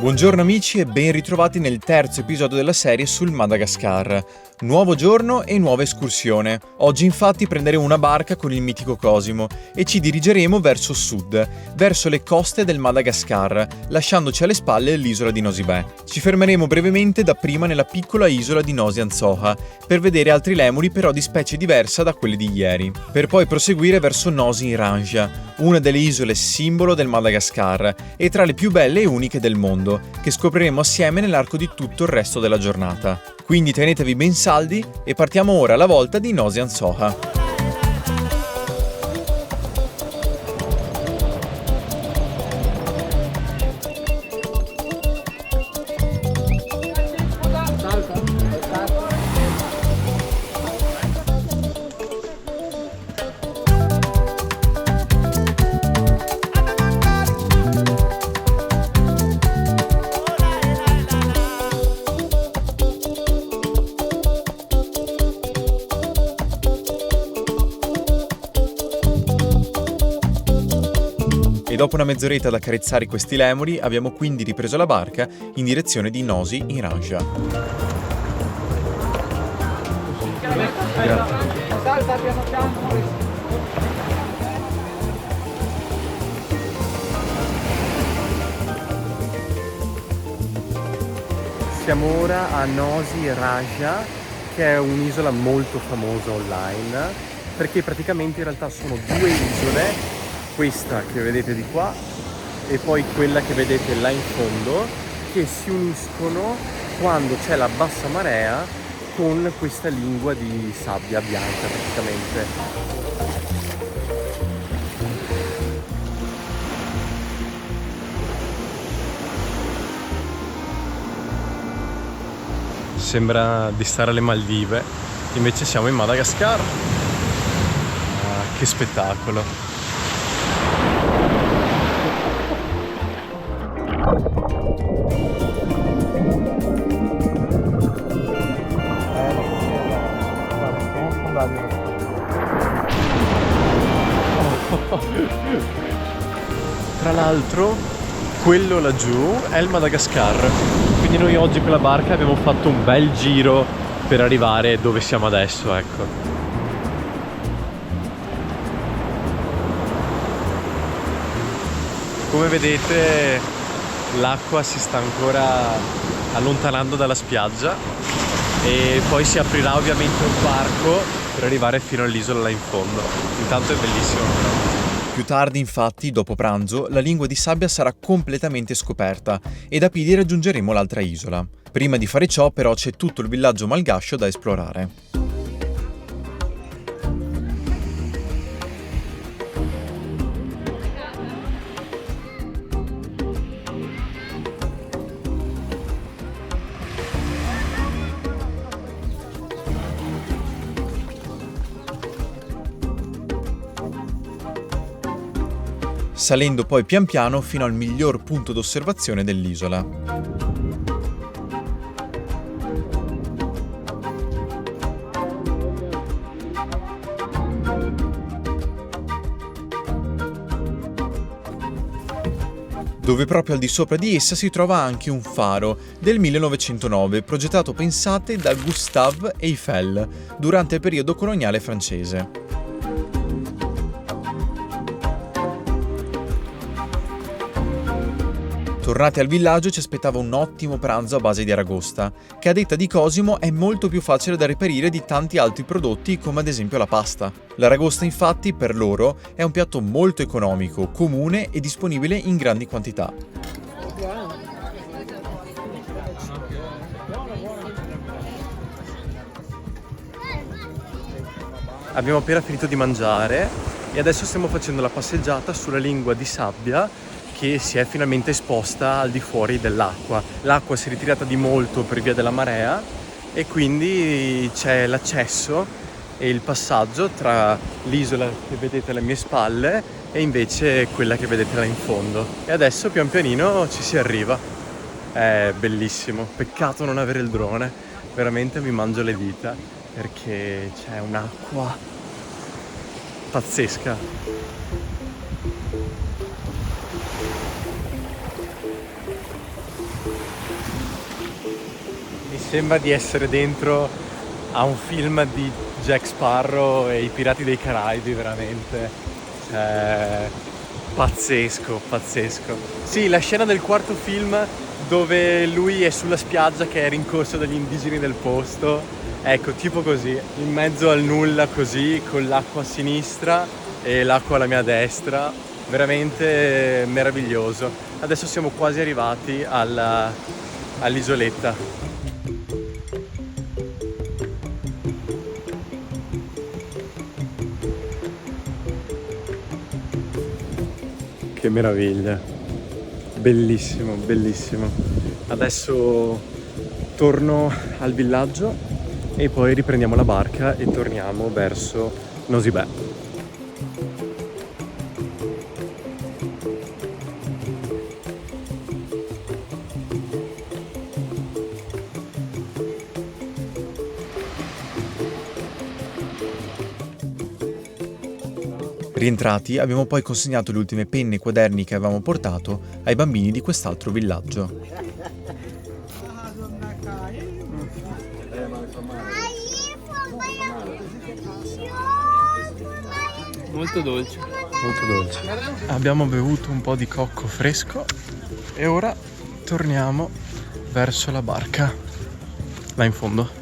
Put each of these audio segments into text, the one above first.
Buongiorno amici e ben ritrovati nel terzo episodio della serie sul Madagascar. Nuovo giorno e nuova escursione. Oggi infatti prenderemo una barca con il mitico Cosimo e ci dirigeremo verso sud, verso le coste del Madagascar, lasciandoci alle spalle l'isola di Nosy Be. Ci fermeremo brevemente dapprima nella piccola isola di Nosy Anzoga per vedere altri lemuri però di specie diversa da quelle di ieri, per poi proseguire verso Nosy Iranja, una delle isole simbolo del Madagascar e tra le più belle e uniche del mondo, che scopriremo assieme nell'arco di tutto il resto della giornata. Quindi tenetevi ben saldi e partiamo ora alla volta di Nosy Anzoga. E dopo una mezz'oretta ad accarezzare questi lemuri, abbiamo quindi ripreso la barca in direzione di Nosy Iranja. Siamo ora a Nosy Iranja, che è un'isola molto famosa online, perché praticamente in realtà sono due isole, questa che vedete di qua e poi quella che vedete là in fondo, che si uniscono quando c'è la bassa marea con questa lingua di sabbia bianca praticamente. Sembra di stare alle Maldive, invece siamo in Madagascar. Che spettacolo! Tra l'altro quello laggiù è il Madagascar, quindi noi oggi con la barca abbiamo fatto un bel giro per arrivare dove siamo adesso, ecco. Come vedete l'acqua si sta ancora allontanando dalla spiaggia e poi si aprirà ovviamente un varco per arrivare fino all'isola là in fondo. Intanto è bellissimo però. Più tardi, infatti, dopo pranzo, la lingua di sabbia sarà completamente scoperta e da piedi raggiungeremo l'altra isola. Prima di fare ciò, però, c'è tutto il villaggio malgascio da esplorare. Salendo poi pian piano fino al miglior punto d'osservazione dell'isola. Dove proprio al di sopra di essa si trova anche un faro del 1909, progettato pensate da Gustave Eiffel durante il periodo coloniale francese. Tornati al villaggio ci aspettava un ottimo pranzo a base di aragosta, che a detta di Cosimo è molto più facile da reperire di tanti altri prodotti come ad esempio la pasta. L'aragosta infatti per loro è un piatto molto economico, comune e disponibile in grandi quantità. Abbiamo appena finito di mangiare e adesso stiamo facendo la passeggiata sulla lingua di sabbia che si è finalmente esposta al di fuori dell'acqua. L'acqua si è ritirata di molto per via della marea e quindi c'è l'accesso e il passaggio tra l'isola che vedete alle mie spalle e invece quella che vedete là in fondo. E adesso pian pianino ci si arriva. È bellissimo, peccato non avere il drone, veramente mi mangio le dita perché c'è un'acqua pazzesca. Sembra di essere dentro a un film di Jack Sparrow e i Pirati dei Caraibi, veramente. Pazzesco, pazzesco. Sì, la scena del quarto film dove lui è sulla spiaggia che è rincorso dagli indigeni del posto, ecco, tipo così, in mezzo al nulla così, con l'acqua a sinistra e l'acqua alla mia destra, veramente meraviglioso. Adesso siamo quasi arrivati all'isoletta. Che meraviglia, bellissimo, bellissimo. Adesso torno al villaggio e poi riprendiamo la barca e torniamo verso Nosy Be. Rientrati, abbiamo poi consegnato le ultime penne e quaderni che avevamo portato ai bambini di quest'altro villaggio. Molto dolce. Molto dolce. Abbiamo bevuto un po' di cocco fresco e ora torniamo verso la barca, là in fondo.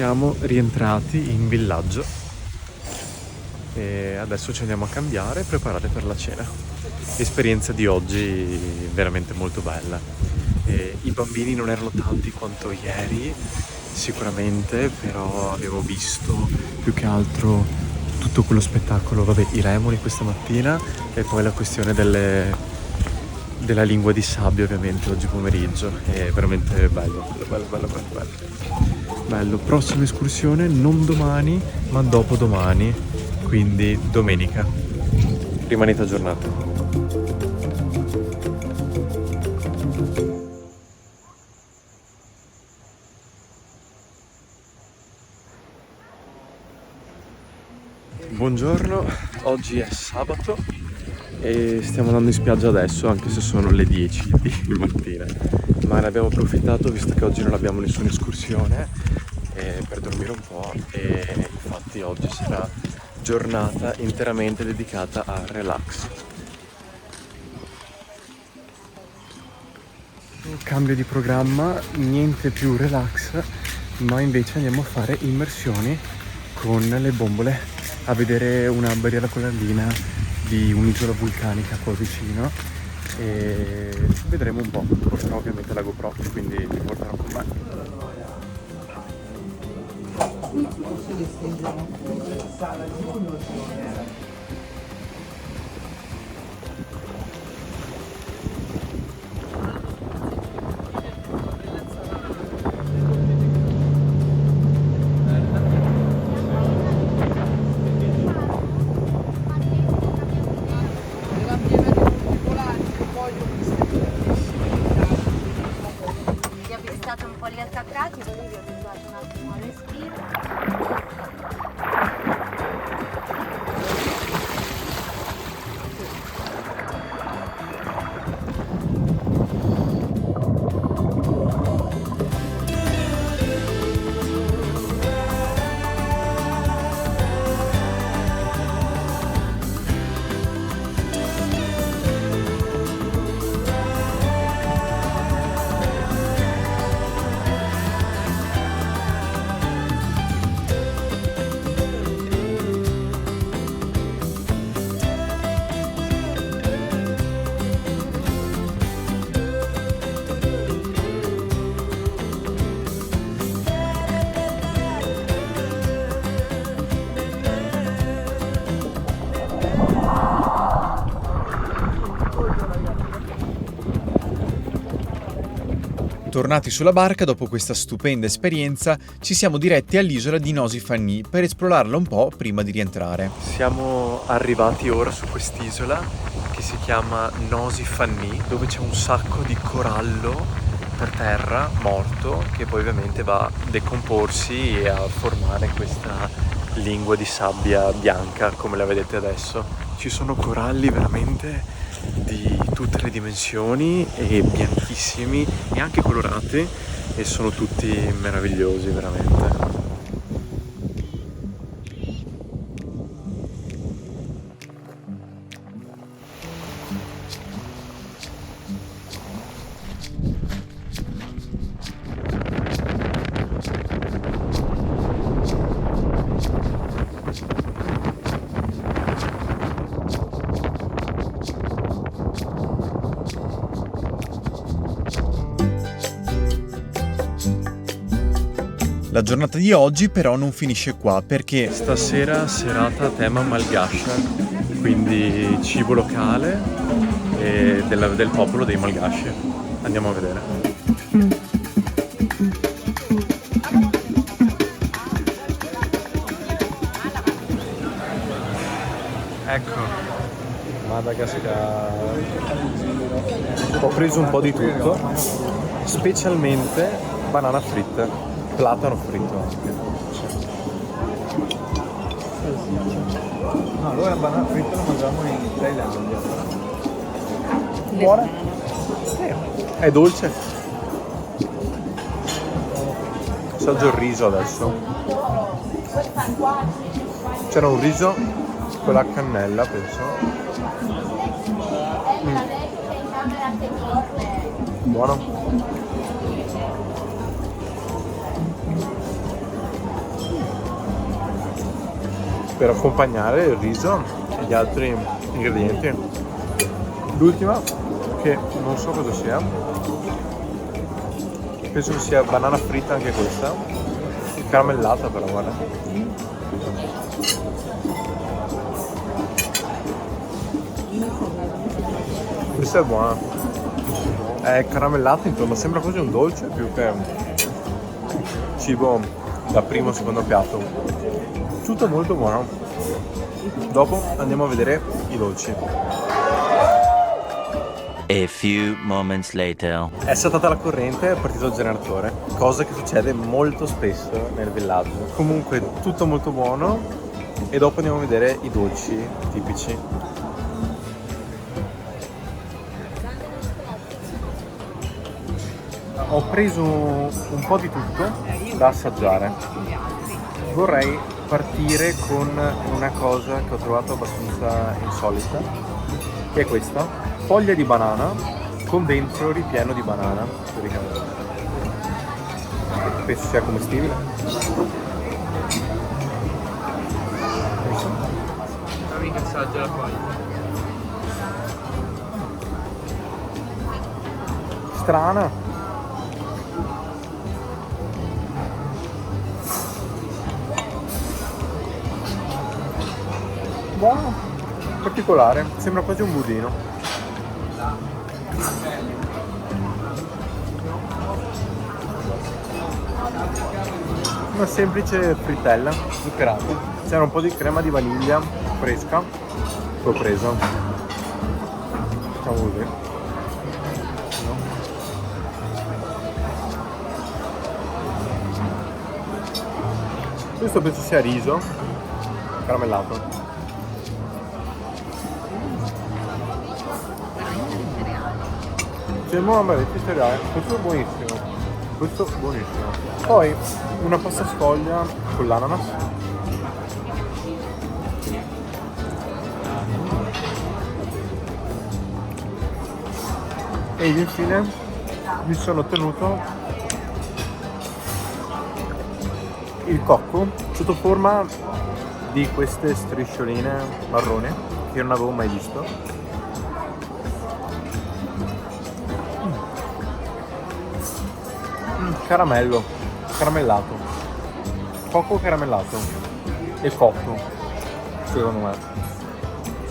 Siamo rientrati in villaggio e adesso ci andiamo a cambiare e preparare per la cena. L'esperienza di oggi veramente molto bella. I bambini non erano tanti quanto ieri, sicuramente, però avevo visto più che altro tutto quello spettacolo, vabbè, i remoli questa mattina e poi la questione della lingua di sabbia ovviamente oggi pomeriggio. È veramente bello. Bello, prossima escursione non domani ma dopodomani, quindi domenica. Rimanete aggiornati. Buongiorno, oggi è sabato e stiamo andando in spiaggia adesso, anche se sono le 10 di mattina, ma ne abbiamo approfittato visto che oggi non abbiamo nessuna escursione per dormire un po' e infatti oggi sarà giornata interamente dedicata al relax. Cambio di programma, niente più relax, ma invece andiamo a fare immersioni con le bombole, a vedere una barriera corallina di un'isola vulcanica qua vicino e vedremo un po'. Porterò ovviamente la GoPro, quindi vi porterò con me. State un po' lì attaccati, così vi ho dato un attimo a respiro. Tornati sulla barca dopo questa stupenda esperienza, ci siamo diretti all'isola di Nosy Fanny per esplorarla un po' prima di rientrare. Siamo arrivati ora su quest'isola che si chiama Nosy Fanny, dove c'è un sacco di corallo per terra, morto, che poi ovviamente va a decomporsi e a formare questa lingua di sabbia bianca, come la vedete adesso. Ci sono coralli veramente di tutte le dimensioni e bianchissimi e anche colorati, e sono tutti meravigliosi veramente. La giornata di oggi però non finisce qua perché Stasera serata a tema Malgascia, quindi cibo locale e del popolo dei Malgashi. Andiamo a vedere. Ecco, Madagascar. Ho preso un po' di tutto, specialmente banana fritta. Platano fritto anche. No, allora la banana fritta lo mangiamo in Thailandia. Buona? È dolce. Assaggio il riso adesso. C'era un riso con la cannella, penso. Buono. Per accompagnare il riso e gli altri ingredienti. L'ultima, che non so cosa sia, penso che sia banana fritta anche questa, caramellata però, guarda. Questa è buona, è caramellata intorno, sembra quasi un dolce più che un cibo da primo o secondo piatto. Tutto molto buono. Dopo andiamo a vedere i dolci. A few moments later. È saltata la corrente, è partito il generatore, cosa che succede molto spesso nel villaggio. Comunque tutto molto buono e dopo andiamo a vedere i dolci tipici. Ho preso un po' di tutto da assaggiare. Vorrei partire con una cosa che ho trovato abbastanza insolita, che è questa foglia di banana con dentro ripieno di banana, praticamente. Penso sia commestibile. Fammi che assaggio la foglia. Strana. Buono, particolare, sembra quasi un budino. Una semplice frittella zuccherata. C'era un po' di crema di vaniglia fresca che ho preso. Facciamo così. No? Questo penso sia riso caramellato. Sembra una bella cereale, questo è buonissimo, questo è buonissimo. Poi una pasta sfoglia con l'ananas. Ed infine mi sono tenuto il cocco sotto forma di queste striscioline marroni che non avevo mai visto. Caramello, caramellato, cocco caramellato e cotto, secondo me.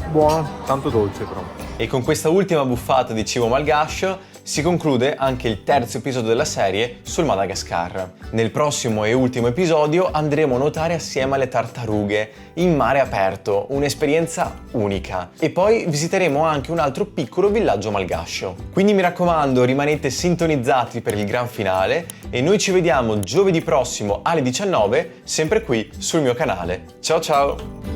Buono, tanto dolce però. E con questa ultima buffata di cibo malgascio si conclude anche il terzo episodio della serie sul Madagascar. Nel prossimo e ultimo episodio andremo a nuotare assieme alle tartarughe in mare aperto, un'esperienza unica. E poi visiteremo anche un altro piccolo villaggio malgascio. Quindi mi raccomando, rimanete sintonizzati per il gran finale e noi ci vediamo giovedì prossimo alle 19, sempre qui sul mio canale. Ciao ciao!